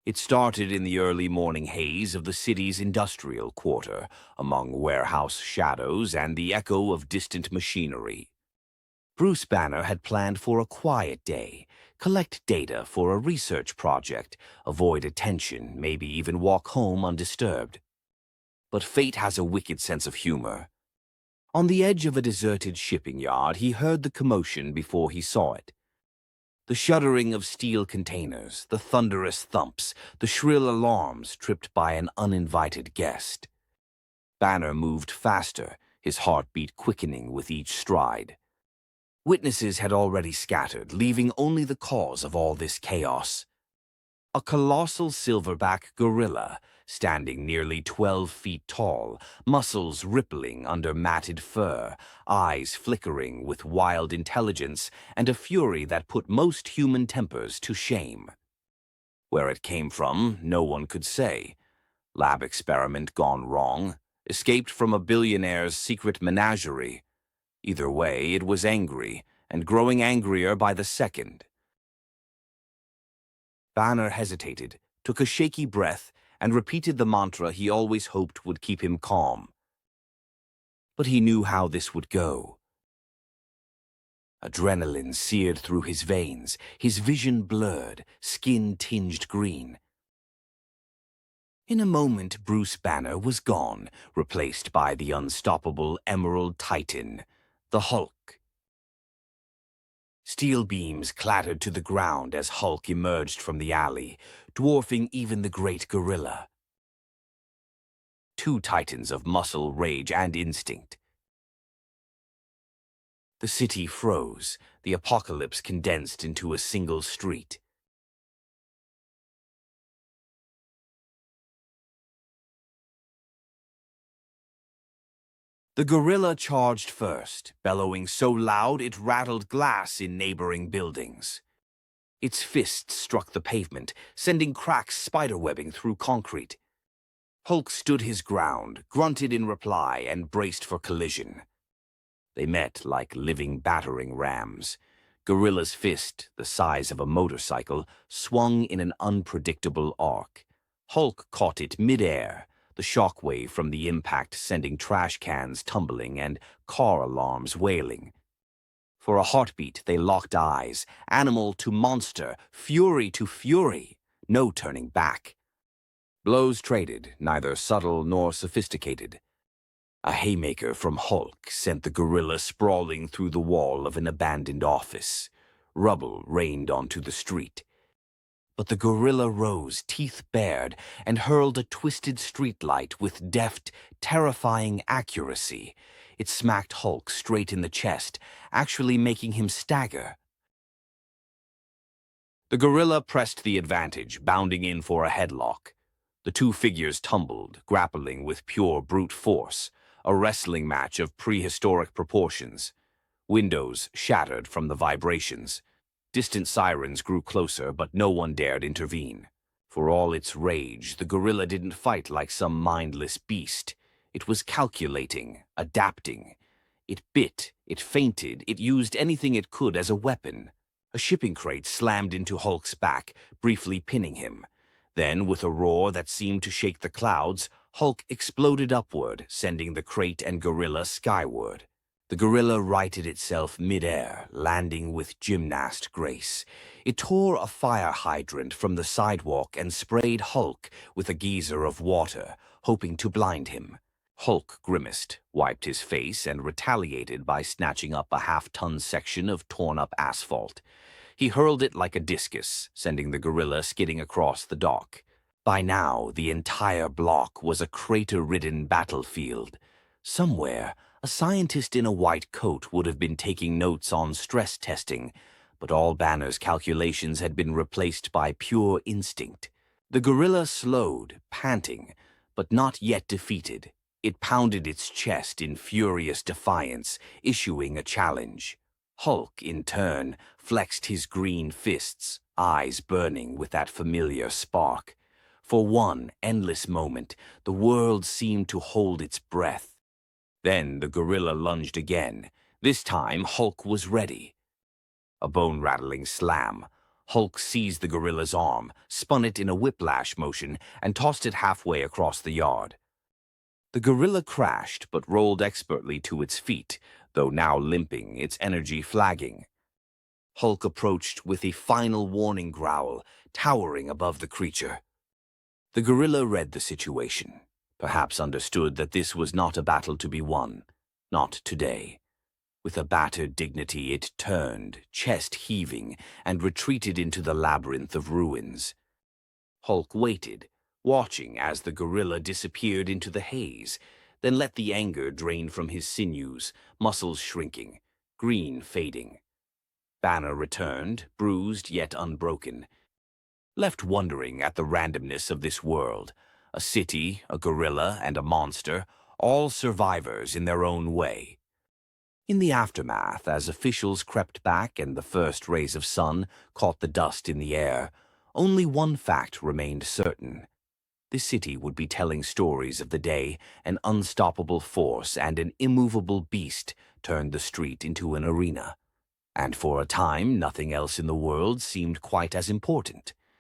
It started in the early morning haze of the city's industrial quarter, among warehouse shadows and the echo of distant machinery. Bruce Banner had planned for a quiet day, collect data for a research project, avoid attention, maybe even walk home undisturbed. But fate has a wicked sense of humor. On the edge of a deserted shipping yard, he heard the commotion before he saw it. The shuddering of steel containers, the thunderous thumps, the shrill alarms tripped by an uninvited guest. Banner moved faster, his heartbeat quickening with each stride. Witnesses had already scattered, leaving only the cause of all this chaos. A colossal silverback gorilla, standing nearly 12 feet tall, muscles rippling under matted fur, eyes flickering with wild intelligence and a fury that put most human tempers to shame. Where it came from, no one could say. Lab experiment gone wrong, escaped from a billionaire's secret menagerie. Either way, it was angry, and growing angrier by the second. Banner hesitated, took a shaky breath, and repeated the mantra he always hoped would keep him calm. But he knew how this would go. Adrenaline seared through his veins, his vision blurred, skin tinged green. In a moment, Bruce Banner was gone, replaced by the unstoppable Emerald Titan, the Hulk. Steel beams clattered to the ground as Hulk emerged from the alley, dwarfing even the great gorilla. Two titans of muscle, rage, and instinct. The city froze, the apocalypse condensed into a single street. The gorilla charged first, bellowing so loud it rattled glass in neighboring buildings. Its fist struck the pavement, sending cracks spiderwebbing through concrete. Hulk stood his ground, grunted in reply, and braced for collision. They met like living battering rams. Gorilla's fist, the size of a motorcycle, swung in an unpredictable arc. Hulk caught it mid-air, the shockwave from the impact sending trash cans tumbling and car alarms wailing. For a heartbeat, they locked eyes, animal to monster, fury to fury, no turning back. Blows traded, neither subtle nor sophisticated. A haymaker from Hulk sent the gorilla sprawling through the wall of an abandoned office. Rubble rained onto the street. But the gorilla rose, teeth bared, and hurled a twisted streetlight with deft, terrifying accuracy. It smacked Hulk straight in the chest, actually making him stagger. The gorilla pressed the advantage, bounding in for a headlock. The two figures tumbled, grappling with pure brute force, a wrestling match of prehistoric proportions. Windows shattered from the vibrations. Distant sirens grew closer, but no one dared intervene. For all its rage, the gorilla didn't fight like some mindless beast. It was calculating, adapting. It bit, it feinted, it used anything it could as a weapon. A shipping crate slammed into Hulk's back, briefly pinning him. Then, with a roar that seemed to shake the clouds, Hulk exploded upward, sending the crate and gorilla skyward. The gorilla righted itself mid-air, landing with gymnast grace. It tore a fire hydrant from the sidewalk and sprayed Hulk with a geyser of water, hoping to blind him. Hulk grimaced, wiped his face, and retaliated by snatching up a half-ton section of torn-up asphalt. He hurled it like a discus, sending the gorilla skidding across the dock. By now, the entire block was a crater-ridden battlefield. Somewhere, a scientist in a white coat would have been taking notes on stress testing, but all Banner's calculations had been replaced by pure instinct. The gorilla slowed, panting, but not yet defeated. It pounded its chest in furious defiance, issuing a challenge. Hulk, in turn, flexed his green fists, eyes burning with that familiar spark. For one endless moment, the world seemed to hold its breath. Then the gorilla lunged again. This time, Hulk was ready. A bone-rattling slam. Hulk seized the gorilla's arm, spun it in a whiplash motion, and tossed it halfway across the yard. The gorilla crashed but rolled expertly to its feet, though now limping, its energy flagging. Hulk approached with a final warning growl, towering above the creature. The gorilla read the situation, perhaps understood that this was not a battle to be won. Not today. With a battered dignity, it turned, chest heaving, and retreated into the labyrinth of ruins. Hulk waited, watching as the gorilla disappeared into the haze, then let the anger drain from his sinews, muscles shrinking, green fading. Banner returned, bruised yet unbroken, left wondering at the randomness of this world. A city, a gorilla, and a monster, all survivors in their own way. In the aftermath, as officials crept back and the first rays of sun caught the dust in the air, only one fact remained certain. The city would be telling stories of the day an unstoppable force and an immovable beast turned the street into an arena. And for a time, nothing else in the world seemed quite as important.